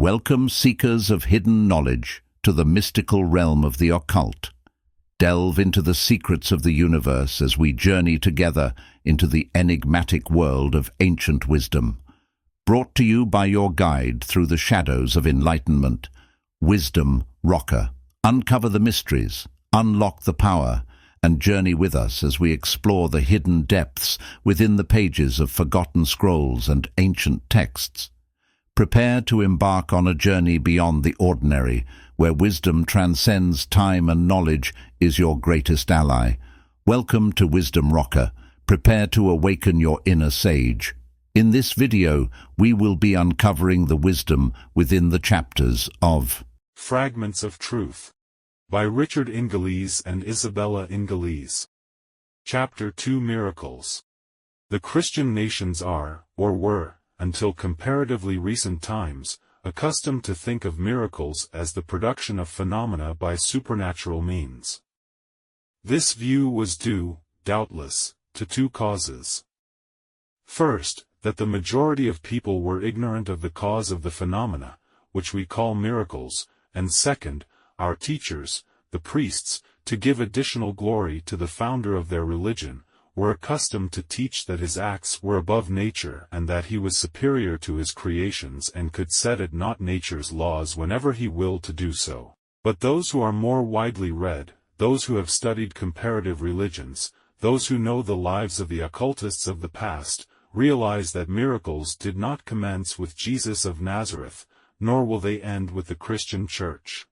Welcome, seekers of hidden knowledge, to the mystical realm of the occult. Delve into the secrets of the universe as we journey together into the enigmatic world of ancient wisdom. Brought to you by your guide through the shadows of enlightenment, Wisdom Rocker. Uncover the mysteries, unlock the power, and journey with us as we explore the hidden depths within the pages of forgotten scrolls and ancient texts. Prepare to embark on a journey beyond the ordinary, where wisdom transcends time and knowledge is your greatest ally. Welcome to Wisdom Rocker. Prepare to awaken your inner sage. In this video, we will be uncovering the wisdom within the chapters of Fragments of Truth by Richard Ingalese and Isabella Ingalese. Chapter 2 Miracles. The Christian nations are, or were, until comparatively recent times, accustomed to think of miracles as the production of phenomena by supernatural means. This view was due, doubtless, to two causes. First, that the majority of people were ignorant of the cause of the phenomena, which we call miracles, and second, our teachers, the priests, to give additional glory to the founder of their religion, were accustomed to teach that his acts were above nature and that he was superior to his creations and could set at naught nature's laws whenever he willed to do so. But those who are more widely read, those who have studied comparative religions, those who know the lives of the occultists of the past, realize that miracles did not commence with Jesus of Nazareth, nor will they end with the Christian Church.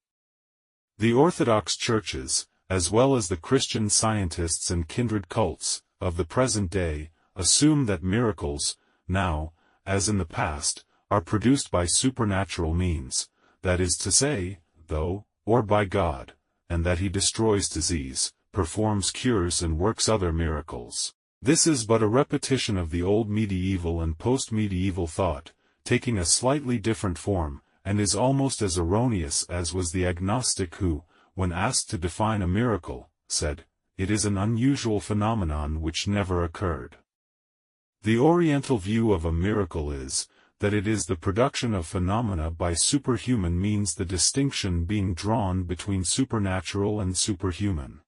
The Orthodox churches, as well as the Christian scientists and kindred cults, of the present day, assume that miracles, now, as in the past, are produced by supernatural means, that is to say, though, or by God, and that he destroys disease, performs cures and works other miracles. This is but a repetition of the old medieval and post-medieval thought, taking a slightly different form, and is almost as erroneous as was the agnostic who, when asked to define a miracle, said, "It is an unusual phenomenon which never occurred." The Oriental view of a miracle is, that it is the production of phenomena by superhuman means, the distinction being drawn between supernatural and superhuman.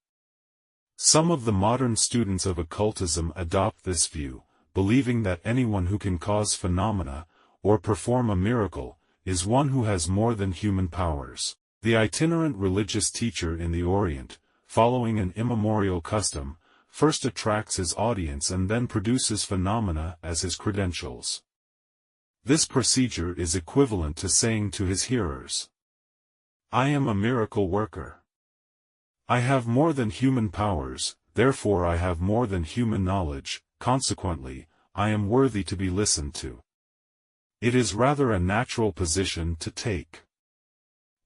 Some of the modern students of occultism adopt this view, believing that anyone who can cause phenomena, or perform a miracle, is one who has more than human powers. The itinerant religious teacher in the Orient, following an immemorial custom, first attracts his audience and then produces phenomena as his credentials. This procedure is equivalent to saying to his hearers, "I am a miracle worker. I have more than human powers, therefore I have more than human knowledge, consequently, I am worthy to be listened to." It is rather a natural position to take.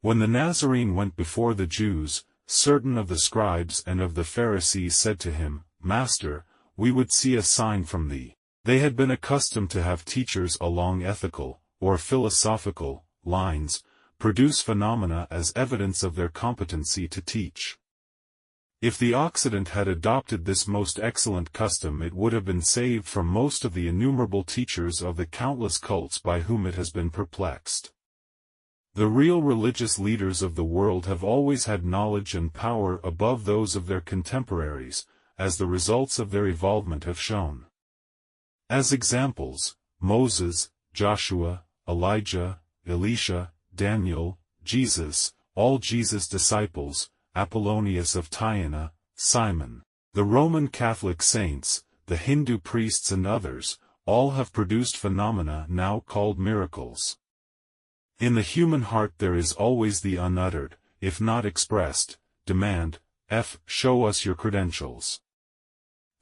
When the Nazarene went before the Jews, certain of the scribes and of the Pharisees said to him, "Master, we would see a sign from thee." They had been accustomed to have teachers along ethical, or philosophical, lines, produce phenomena as evidence of their competency to teach. If the Occident had adopted this most excellent custom, it would have been saved from most of the innumerable teachers of the countless cults by whom it has been perplexed. The real religious leaders of the world have always had knowledge and power above those of their contemporaries, as the results of their evolvement have shown. As examples, Moses, Joshua, Elijah, Elisha, Daniel, Jesus, all Jesus' disciples, Apollonius of Tyana, Simon, the Roman Catholic saints, the Hindu priests and others, all have produced phenomena now called miracles. In the human heart there is always the unuttered, if not expressed, demand, show us your credentials.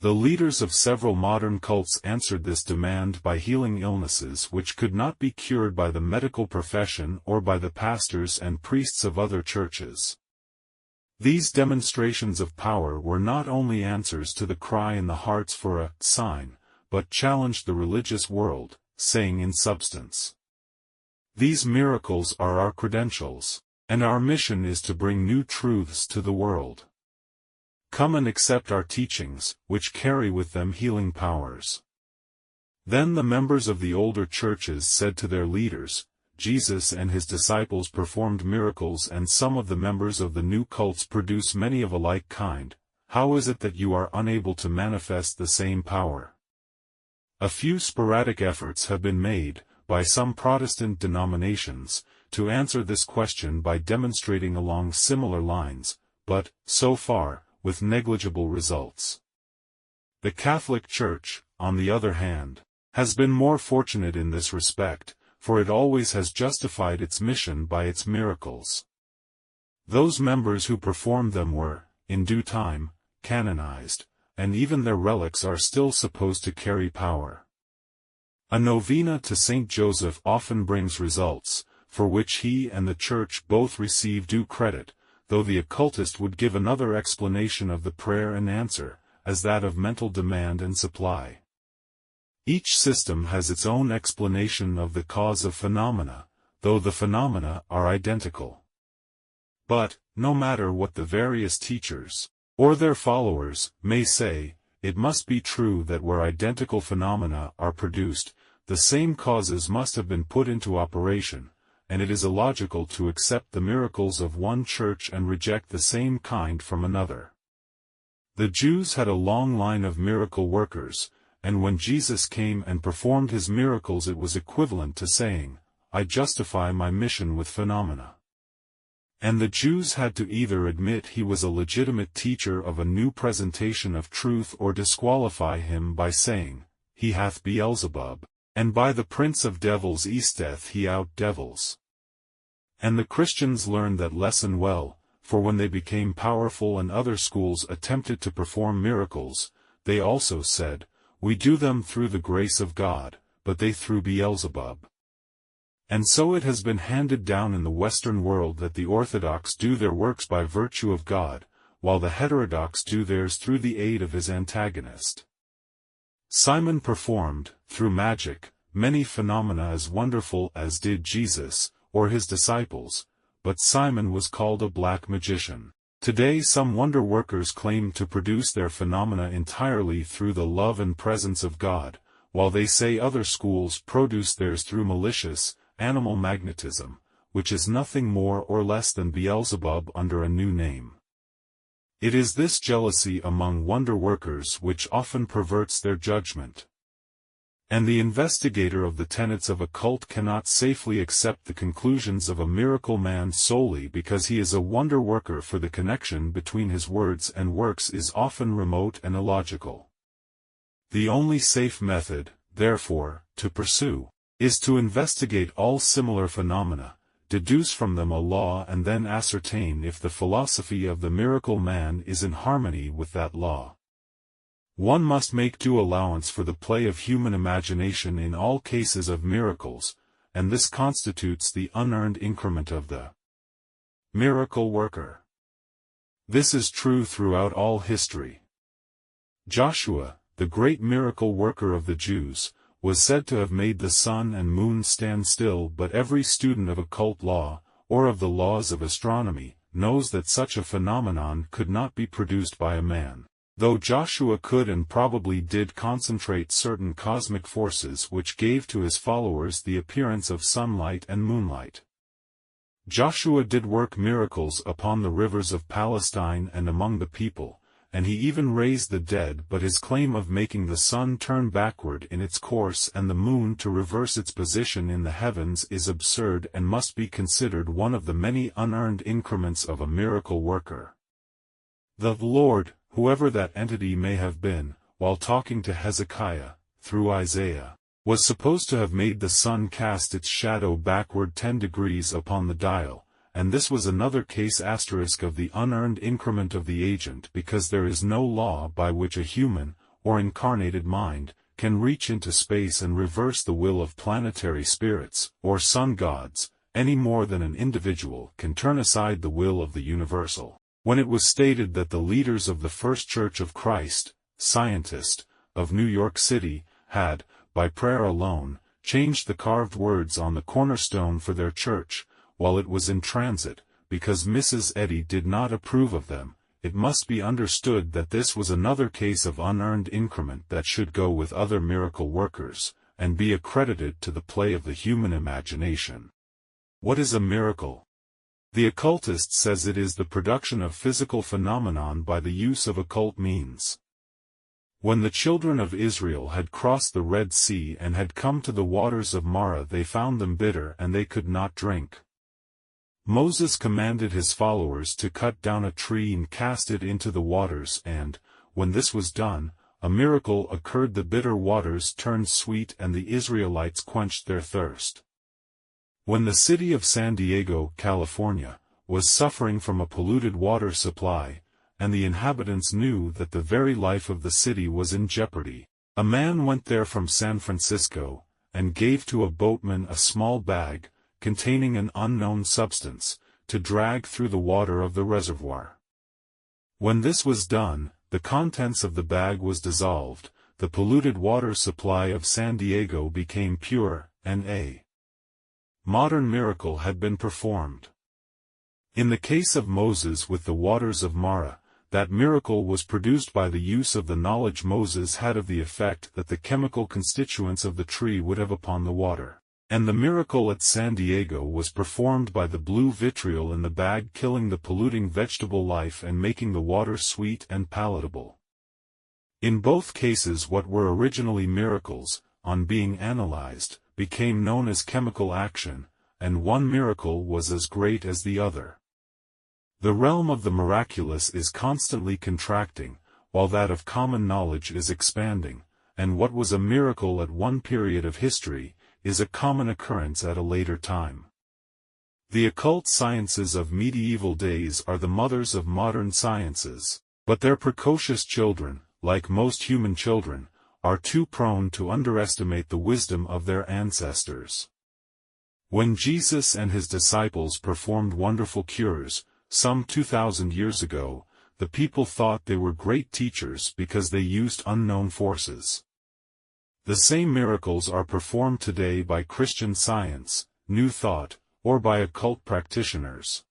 The leaders of several modern cults answered this demand by healing illnesses which could not be cured by the medical profession or by the pastors and priests of other churches. These demonstrations of power were not only answers to the cry in the hearts for a sign, but challenged the religious world, saying in substance, "These miracles are our credentials, and our mission is to bring new truths to the world. Come and accept our teachings, which carry with them healing powers." Then the members of the older churches said to their leaders, Jesus and his disciples performed miracles and some of the members of the new cults produce many of a like kind, how is it that you are unable to manifest the same power? A few sporadic efforts have been made, by some Protestant denominations, to answer this question by demonstrating along similar lines, but, so far, with negligible results. The Catholic Church, on the other hand, has been more fortunate in this respect, for it always has justified its mission by its miracles. Those members who performed them were, in due time, canonized, and even their relics are still supposed to carry power. A novena to Saint Joseph often brings results, for which he and the Church both receive due credit, though the occultist would give another explanation of the prayer and answer, as that of mental demand and supply. Each system has its own explanation of the cause of phenomena, though the phenomena are identical. But, no matter what the various teachers, or their followers, may say, it must be true that where identical phenomena are produced, the same causes must have been put into operation, and it is illogical to accept the miracles of one church and reject the same kind from another. The Jews had a long line of miracle workers, and when Jesus came and performed his miracles it was equivalent to saying, I justify my mission with phenomena. And the Jews had to either admit he was a legitimate teacher of a new presentation of truth or disqualify him by saying, he hath Beelzebub, and by the prince of devils easteth he out devils. And the Christians learned that lesson well, for when they became powerful and other schools attempted to perform miracles, they also said, we do them through the grace of God, but they through Beelzebub. And so it has been handed down in the Western world that the Orthodox do their works by virtue of God, while the heterodox do theirs through the aid of his antagonist. Simon performed, through magic, many phenomena as wonderful as did Jesus, or his disciples, but Simon was called a black magician. Today some wonder workers claim to produce their phenomena entirely through the love and presence of God, while they say other schools produce theirs through malicious, animal magnetism, which is nothing more or less than Beelzebub under a new name. It is this jealousy among wonder workers which often perverts their judgment. And the investigator of the tenets of a cult cannot safely accept the conclusions of a miracle man solely because he is a wonder worker, for the connection between his words and works is often remote and illogical. The only safe method, therefore, to pursue, is to investigate all similar phenomena, deduce from them a law and then ascertain if the philosophy of the miracle man is in harmony with that law. One must make due allowance for the play of human imagination in all cases of miracles, and this constitutes the unearned increment of the miracle worker. This is true throughout all history. Joshua, the great miracle worker of the Jews, was said to have made the sun and moon stand still, but every student of occult law, or of the laws of astronomy, knows that such a phenomenon could not be produced by a man, though Joshua could and probably did concentrate certain cosmic forces which gave to his followers the appearance of sunlight and moonlight. Joshua did work miracles upon the rivers of Palestine and among the people, and he even raised the dead, but his claim of making the sun turn backward in its course and the moon to reverse its position in the heavens is absurd and must be considered one of the many unearned increments of a miracle worker. The Lord, whoever that entity may have been, while talking to Hezekiah, through Isaiah, was supposed to have made the sun cast its shadow backward 10 degrees upon the dial, and this was another case asterisk of the unearned increment of the agent, because there is no law by which a human, or incarnated mind, can reach into space and reverse the will of planetary spirits, or sun gods, any more than an individual can turn aside the will of the universal. When it was stated that the leaders of the First Church of Christ, Scientist, of New York City, had, by prayer alone, changed the carved words on the cornerstone for their church, while it was in transit, because Mrs. Eddy did not approve of them, it must be understood that this was another case of unearned increment that should go with other miracle workers, and be accredited to the play of the human imagination. What is a miracle? The occultist says it is the production of physical phenomenon by the use of occult means. When the children of Israel had crossed the Red Sea and had come to the waters of Marah, they found them bitter and they could not drink. Moses commanded his followers to cut down a tree and cast it into the waters, and, when this was done, a miracle occurred: the bitter waters turned sweet and the Israelites quenched their thirst. When the city of San Diego, California, was suffering from a polluted water supply, and the inhabitants knew that the very life of the city was in jeopardy, a man went there from San Francisco, and gave to a boatman a small bag, containing an unknown substance, to drag through the water of the reservoir. When this was done, the contents of the bag was dissolved, the polluted water supply of San Diego became pure, and a modern miracle had been performed. In the case of Moses with the waters of Marah, that miracle was produced by the use of the knowledge Moses had of the effect that the chemical constituents of the tree would have upon the water. And the miracle at San Diego was performed by the blue vitriol in the bag, killing the polluting vegetable life and making the water sweet and palatable. In both cases, what were originally miracles, on being analyzed, became known as chemical action, and one miracle was as great as the other. The realm of the miraculous is constantly contracting, while that of common knowledge is expanding, and what was a miracle at one period of history is a common occurrence at a later time. The occult sciences of medieval days are the mothers of modern sciences, but their precocious children, like most human children, are too prone to underestimate the wisdom of their ancestors. When Jesus and his disciples performed wonderful cures, some 2,000 years ago, the people thought they were great teachers because they used unknown forces. The same miracles are performed today by Christian Science, New Thought, or by occult practitioners.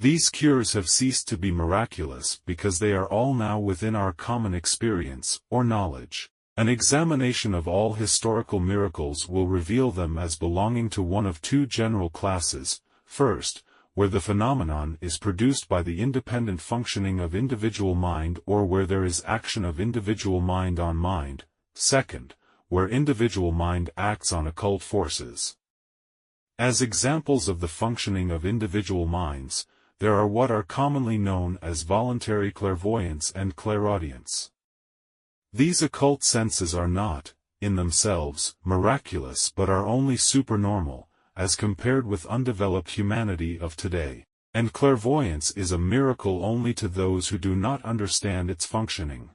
These cures have ceased to be miraculous because they are all now within our common experience, or knowledge. An examination of all historical miracles will reveal them as belonging to one of two general classes: first, where the phenomenon is produced by the independent functioning of individual mind, or where there is action of individual mind on mind; second, where individual mind acts on occult forces. As examples of the functioning of individual minds, there are what are commonly known as voluntary clairvoyance and clairaudience. These occult senses are not, in themselves, miraculous, but are only supernormal, as compared with undeveloped humanity of today, and clairvoyance is a miracle only to those who do not understand its functioning.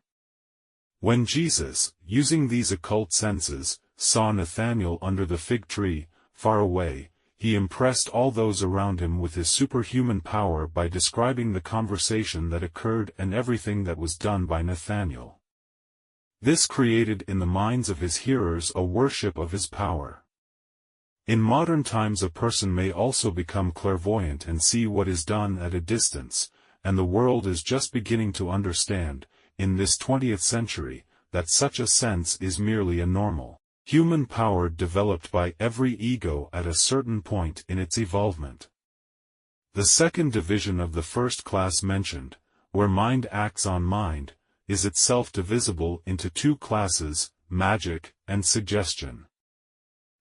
When Jesus, using these occult senses, saw Nathanael under the fig tree, far away, he impressed all those around him with his superhuman power by describing the conversation that occurred and everything that was done by Nathanael. This created in the minds of his hearers a worship of his power. In modern times a person may also become clairvoyant and see what is done at a distance, and the world is just beginning to understand, in this 20th century, that such a sense is merely a normal human power developed by every ego at a certain point in its evolvement. The second division of the first class mentioned, where mind acts on mind, is itself divisible into two classes: magic and suggestion.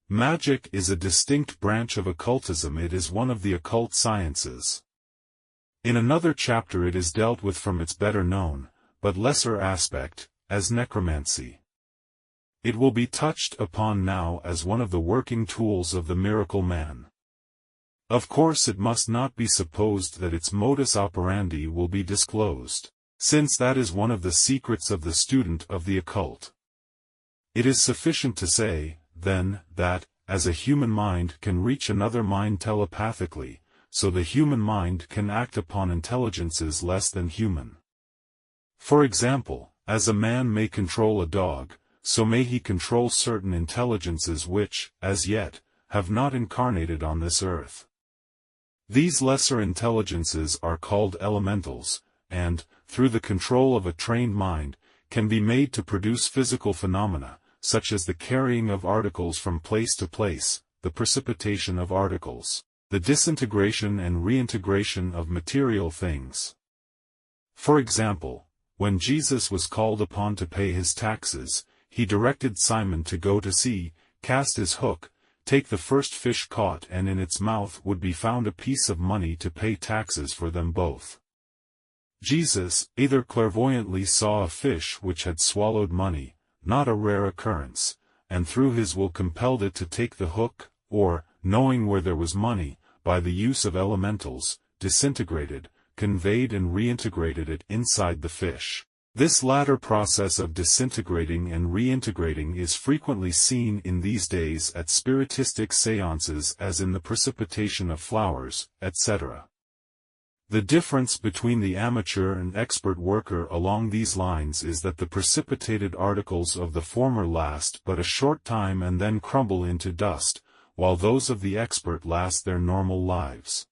Magic is a distinct branch of occultism. It is one of the occult sciences. In another chapter it is dealt with from its better known, but lesser aspect, as necromancy. It will be touched upon now as one of the working tools of the miracle man. Of course it must not be supposed that its modus operandi will be disclosed, since that is one of the secrets of the student of the occult. It is sufficient to say, then, that, as a human mind can reach another mind telepathically, so the human mind can act upon intelligences less than human. For example, as a man may control a dog, so may he control certain intelligences which, as yet, have not incarnated on this earth. These lesser intelligences are called elementals, and, through the control of a trained mind, can be made to produce physical phenomena, such as the carrying of articles from place to place, the precipitation of articles, the disintegration and reintegration of material things. For example, when Jesus was called upon to pay his taxes, he directed Simon to go to sea, cast his hook, take the first fish caught, and in its mouth would be found a piece of money to pay taxes for them both. Jesus either clairvoyantly saw a fish which had swallowed money, not a rare occurrence, and through his will compelled it to take the hook, or, knowing where there was money, by the use of elementals, disintegrated, conveyed and reintegrated it inside the fish. This latter process of disintegrating and reintegrating is frequently seen in these days at spiritistic seances, as in the precipitation of flowers, etc. The difference between the amateur and expert worker along these lines is that the precipitated articles of the former last but a short time and then crumble into dust, while those of the expert last their normal lives.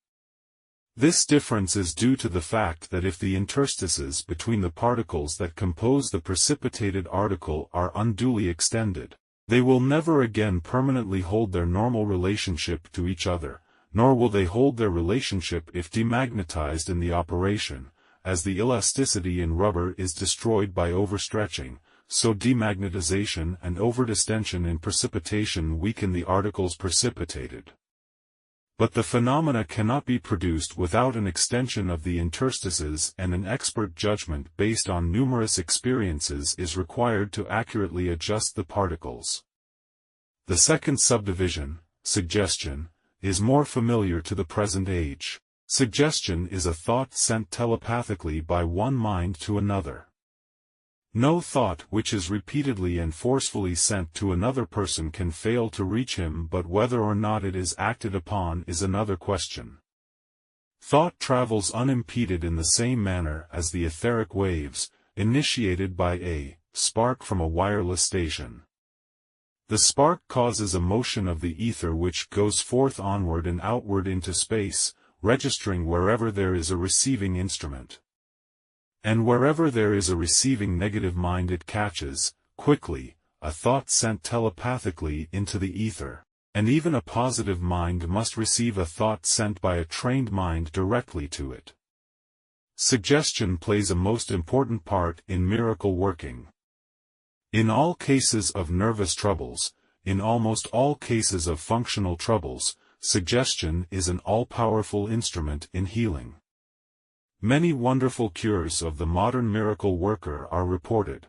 This difference is due to the fact that if the interstices between the particles that compose the precipitated article are unduly extended, they will never again permanently hold their normal relationship to each other, nor will they hold their relationship if demagnetized in the operation, as the elasticity in rubber is destroyed by overstretching, so demagnetization and overdistension in precipitation weaken the articles precipitated. But the phenomena cannot be produced without an extension of the interstices, and an expert judgment based on numerous experiences is required to accurately adjust the particles. The second subdivision, suggestion, is more familiar to the present age. Suggestion is a thought sent telepathically by one mind to another. No thought which is repeatedly and forcefully sent to another person can fail to reach him, but whether or not it is acted upon is another question. Thought travels unimpeded in the same manner as the etheric waves, initiated by a spark from a wireless station. The spark causes a motion of the ether which goes forth onward and outward into space, registering wherever there is a receiving instrument. And wherever there is a receiving negative mind it catches, quickly, a thought sent telepathically into the ether, and even a positive mind must receive a thought sent by a trained mind directly to it. Suggestion plays a most important part in miracle working. In all cases of nervous troubles, in almost all cases of functional troubles, suggestion is an all-powerful instrument in healing. Many wonderful cures of the modern miracle worker are reported.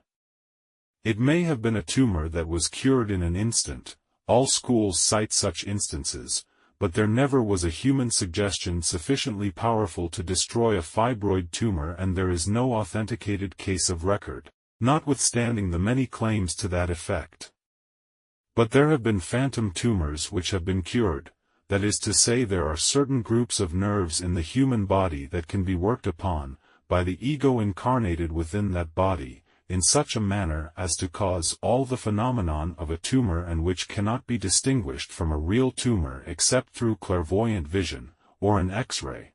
It may have been a tumor that was cured in an instant, all schools cite such instances, but there never was a human suggestion sufficiently powerful to destroy a fibroid tumor, and there is no authenticated case of record, notwithstanding the many claims to that effect. But there have been phantom tumors which have been cured. That is to say, there are certain groups of nerves in the human body that can be worked upon, by the ego incarnated within that body, in such a manner as to cause all the phenomenon of a tumor, and which cannot be distinguished from a real tumor except through clairvoyant vision, or an X-ray.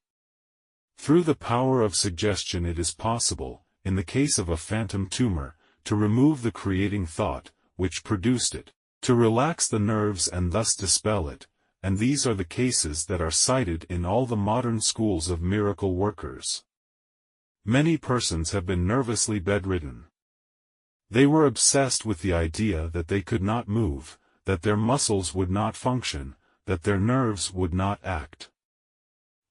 Through the power of suggestion it is possible, in the case of a phantom tumor, to remove the creating thought, which produced it, to relax the nerves and thus dispel it, and these are the cases that are cited in all the modern schools of miracle workers. Many persons have been nervously bedridden. They were obsessed with the idea that they could not move, that their muscles would not function, that their nerves would not act.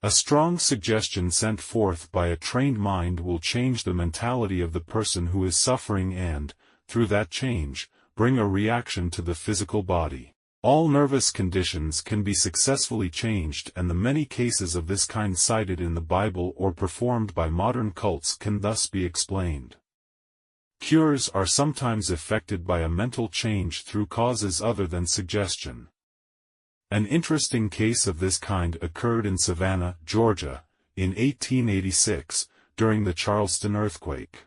A strong suggestion sent forth by a trained mind will change the mentality of the person who is suffering and, through that change, bring a reaction to the physical body. All nervous conditions can be successfully changed, and the many cases of this kind cited in the Bible or performed by modern cults can thus be explained. Cures are sometimes effected by a mental change through causes other than suggestion. An interesting case of this kind occurred in Savannah, Georgia, in 1886, during the Charleston earthquake.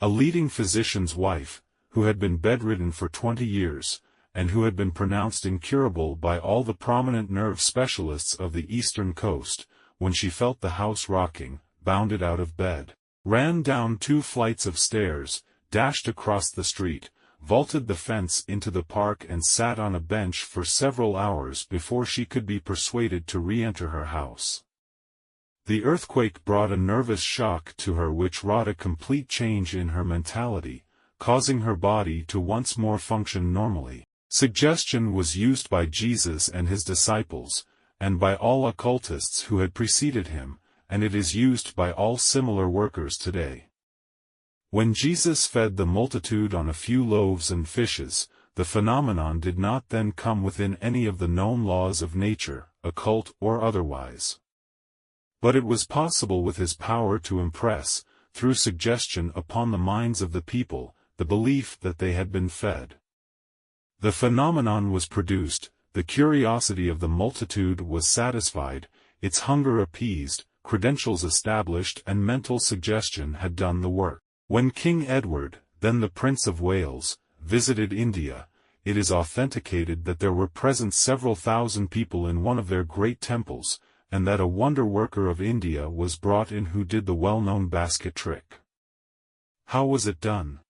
A leading physician's wife, who had been bedridden for 20 years, and who had been pronounced incurable by all the prominent nerve specialists of the eastern coast, when she felt the house rocking, bounded out of bed, ran down 2 flights of stairs, dashed across the street, vaulted the fence into the park and sat on a bench for several hours before she could be persuaded to re-enter her house. The earthquake brought a nervous shock to her which wrought a complete change in her mentality, causing her body to once more function normally. Suggestion was used by Jesus and his disciples, and by all occultists who had preceded him, and it is used by all similar workers today. When Jesus fed the multitude on a few loaves and fishes, the phenomenon did not then come within any of the known laws of nature, occult or otherwise. But it was possible with his power to impress, through suggestion upon the minds of the people, the belief that they had been fed. The phenomenon was produced, the curiosity of the multitude was satisfied, its hunger appeased, credentials established and mental suggestion had done the work. When King Edward, then the Prince of Wales, visited India, it is authenticated that there were present several thousand people in one of their great temples, and that a wonder-worker of India was brought in who did the well-known basket trick. How was it done?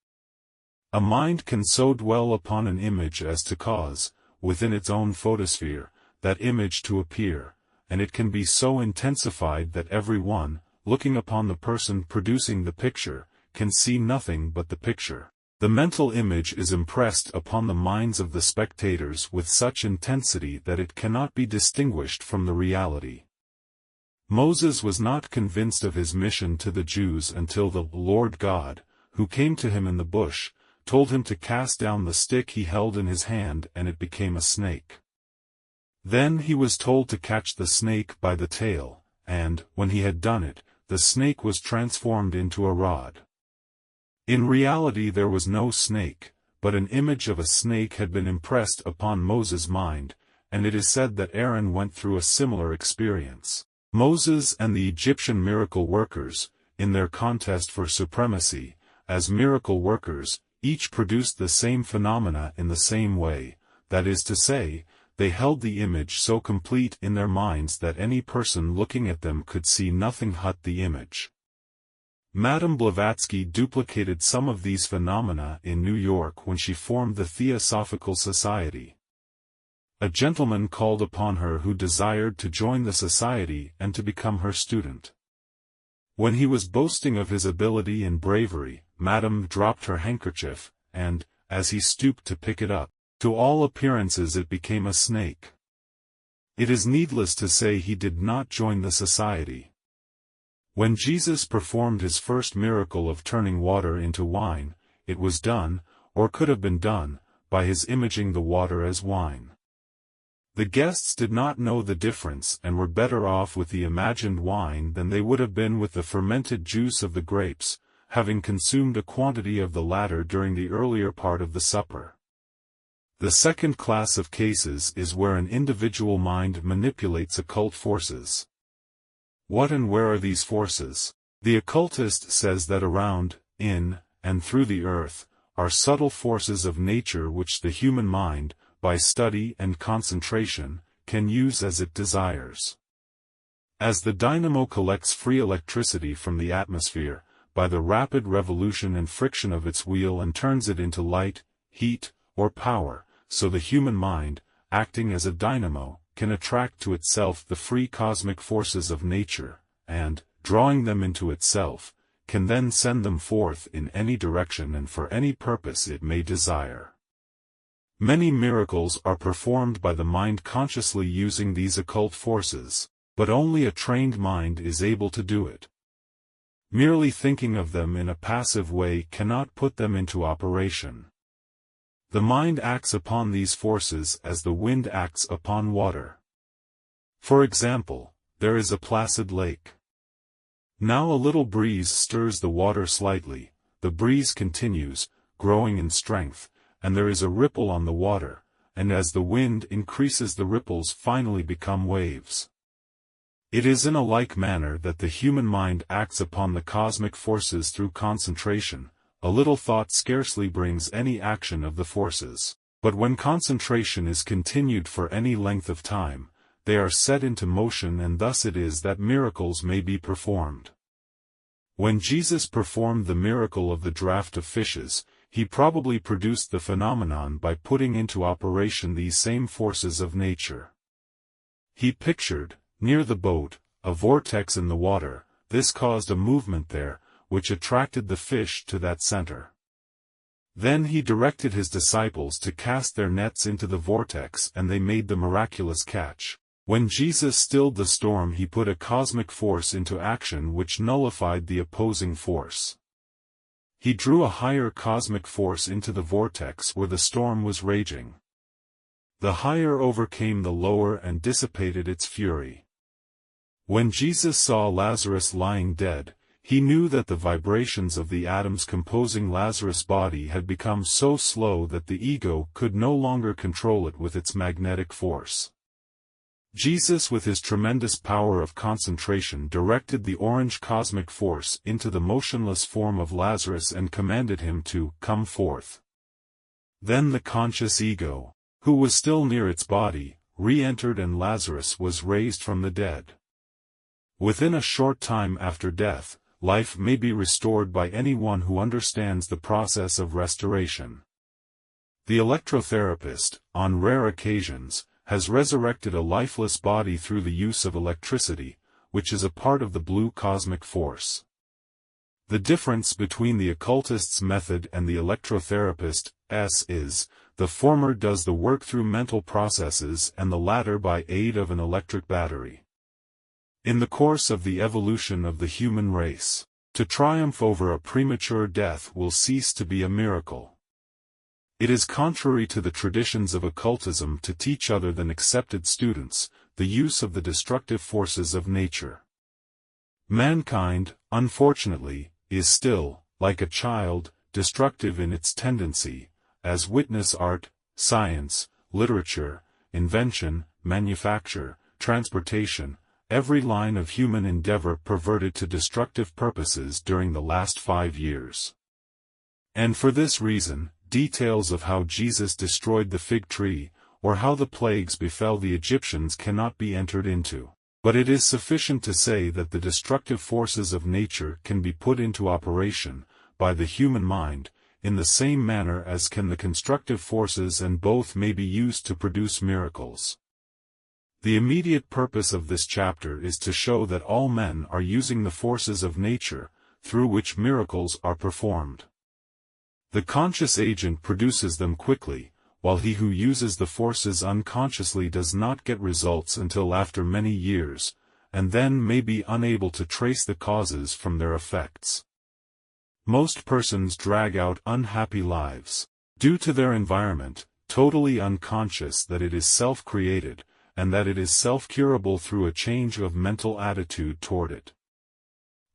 A mind can so dwell upon an image as to cause, within its own photosphere, that image to appear, and it can be so intensified that every one, looking upon the person producing the picture, can see nothing but the picture. The mental image is impressed upon the minds of the spectators with such intensity that it cannot be distinguished from the reality. Moses was not convinced of his mission to the Jews until the Lord God, who came to him in the bush, told him to cast down the stick he held in his hand and it became a snake. Then he was told to catch the snake by the tail, and, when he had done it, the snake was transformed into a rod. In reality there was no snake, but an image of a snake had been impressed upon Moses' mind, and it is said that Aaron went through a similar experience. Moses and the Egyptian miracle workers, in their contest for supremacy, as miracle workers, each produced the same phenomena in the same way, that is to say, they held the image so complete in their minds that any person looking at them could see nothing but the image. Madame Blavatsky duplicated some of these phenomena in New York when she formed the Theosophical Society. A gentleman called upon her who desired to join the society and to become her student. When he was boasting of his ability and bravery, Madame dropped her handkerchief, and, as he stooped to pick it up, to all appearances it became a snake. It is needless to say he did not join the society. When Jesus performed his first miracle of turning water into wine, it was done, or could have been done, by his imaging the water as wine. The guests did not know the difference and were better off with the imagined wine than they would have been with the fermented juice of the grapes, having consumed a quantity of the latter during the earlier part of the supper. The second class of cases is where an individual mind manipulates occult forces. What and where are these forces? The occultist says that around, in, and through the earth, are subtle forces of nature which the human mind, by study and concentration, can use as it desires. As the dynamo collects free electricity from the atmosphere, by the rapid revolution and friction of its wheel and turns it into light, heat, or power, so the human mind, acting as a dynamo, can attract to itself the free cosmic forces of nature, and, drawing them into itself, can then send them forth in any direction and for any purpose it may desire. Many miracles are performed by the mind consciously using these occult forces, but only a trained mind is able to do it. Merely thinking of them in a passive way cannot put them into operation. The mind acts upon these forces as the wind acts upon water. For example, there is a placid lake. Now a little breeze stirs the water slightly, the breeze continues, growing in strength, and there is a ripple on the water, and as the wind increases the ripples finally become waves. It is in a like manner that the human mind acts upon the cosmic forces through concentration. A little thought scarcely brings any action of the forces, but when concentration is continued for any length of time, they are set into motion, and thus it is that miracles may be performed. When Jesus performed the miracle of the draught of fishes, he probably produced the phenomenon by putting into operation these same forces of nature. He pictured, near the boat, a vortex in the water. This caused a movement there, which attracted the fish to that center. Then he directed his disciples to cast their nets into the vortex, and they made the miraculous catch. When Jesus stilled the storm, he put a cosmic force into action which nullified the opposing force. He drew a higher cosmic force into the vortex where the storm was raging. The higher overcame the lower and dissipated its fury. When Jesus saw Lazarus lying dead, he knew that the vibrations of the atoms composing Lazarus' body had become so slow that the ego could no longer control it with its magnetic force. Jesus, with his tremendous power of concentration, directed the orange cosmic force into the motionless form of Lazarus and commanded him to come forth. Then the conscious ego, who was still near its body, re-entered, and Lazarus was raised from the dead. Within a short time after death, life may be restored by anyone who understands the process of restoration. The electrotherapist, on rare occasions, has resurrected a lifeless body through the use of electricity, which is a part of the blue cosmic force. The difference between the occultist's method and the electrotherapist's is, the former does the work through mental processes and the latter by aid of an electric battery. In the course of the evolution of the human race, to triumph over a premature death will cease to be a miracle. It is contrary to the traditions of occultism to teach other than accepted students the use of the destructive forces of nature. Mankind, unfortunately, is still, like a child, destructive in its tendency, as witness art, science, literature, invention, manufacture, transportation, every line of human endeavor perverted to destructive purposes during the last 5 years. And for this reason, details of how Jesus destroyed the fig tree, or how the plagues befell the Egyptians cannot be entered into. But it is sufficient to say that the destructive forces of nature can be put into operation, by the human mind, in the same manner as can the constructive forces, and both may be used to produce miracles. The immediate purpose of this chapter is to show that all men are using the forces of nature, through which miracles are performed. The conscious agent produces them quickly, while he who uses the forces unconsciously does not get results until after many years, and then may be unable to trace the causes from their effects. Most persons drag out unhappy lives, due to their environment, totally unconscious that it is self-created, and that it is self-curable through a change of mental attitude toward it.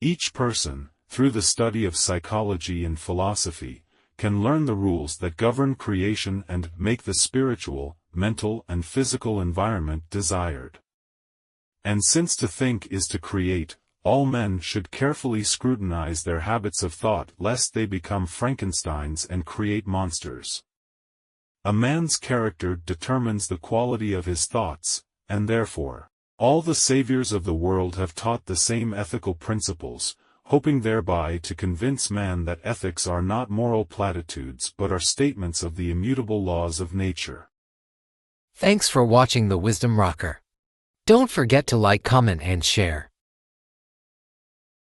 Each person, through the study of psychology and philosophy, can learn the rules that govern creation and make the spiritual, mental and physical environment desired. And since to think is to create, all men should carefully scrutinize their habits of thought lest they become Frankensteins and create monsters. A man's character determines the quality of his thoughts, and therefore, all the saviors of the world have taught the same ethical principles, hoping thereby to convince man that ethics are not moral platitudes but are statements of the immutable laws of nature. Thanks for watching the Wisdom Rocker. Don't forget to like, comment, and share.